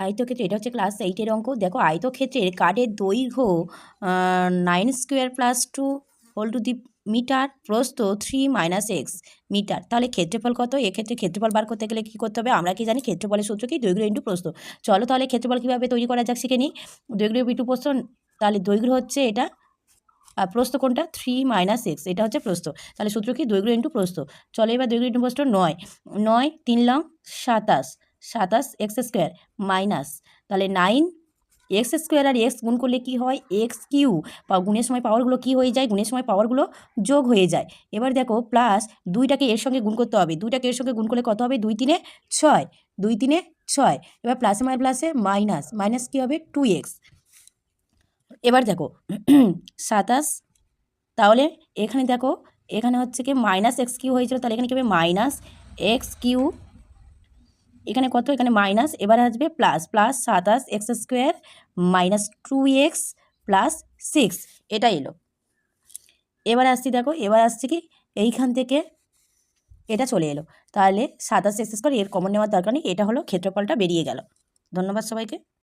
আয়তক্ষেত্রে এটা হচ্ছে ক্লাস 8-এর অঙ্ক। দেখো আয়তক্ষেত্রের কাঠের দৈর্ঘ্য 9 square plus 2 whole to the metre, প্রস্থ 3 মাইনাস এক্স মিটার। তাহলে ক্ষেত্রফল কত? এক্ষেত্রে ক্ষেত্রফল বার করতে গেলে কী করতে হবে? আমরা কি জানি ক্ষেত্রফলের সূত্র কি? দৈর্ঘ্য ইন্টু প্রস্থ। চলো তাহলে ক্ষেত্রফল কীভাবে তৈরি করা যাক শিখে নিই। দৈর্ঘ্য ইন্টু প্রস্থ, তাহলে দৈর্ঘ্য হচ্ছে এটা, আর প্রস্থ কোনটা? 3 মাইনাস এক্স, এটা হচ্ছে প্রস্থ। তাহলে সূত্র কি? দৈর্ঘ্য ইন্টু প্রস্থ। চলো এবার দৈর্ঘ্য ইন্টু প্রস্থ 9 9 3 লং 27 27 এক্স স্কোয়ার মাইনাস, তাহলে 9 এক্স স্কোয়ার আর এক্স গুণ করলে কি হয়? X Q. গুণের সময় পাওয়ারগুলো কি হয়ে যায়? গুণের সময় পাওয়ারগুলো যোগ হয়ে যায়। এবার দেখো প্লাস 2টাকে এর সঙ্গে গুণ করতে হবে। 2টাকে এর সঙ্গে গুণ করলে কত হবে? 2 3 6 2 3 6। এবার প্লাসে মানে প্লাসে মাইনাস মাইনাস কী হবে? 2x। এবার দেখো 27, তাহলে এখানে দেখো এখানে হচ্ছে কি মাইনাস এক্স কিউ হয়েছিল, তাহলে এখানে কী হবে? Minus X Q. এখানে কত? এখানে মাইনাস, এবার আসবে plus plus 27 X square minus 2x plus 6, এটা এলো। এবার আসছি দেখো, এবার আসছে কি এইখান থেকে এটা চলে এলো, তাহলে 27 এক্স স্কোয়ার এর কমন নেওয়ার দরকার নেই, এটা হলো ক্ষেত্রফলটা বেরিয়ে গেল। ধন্যবাদ সবাইকে।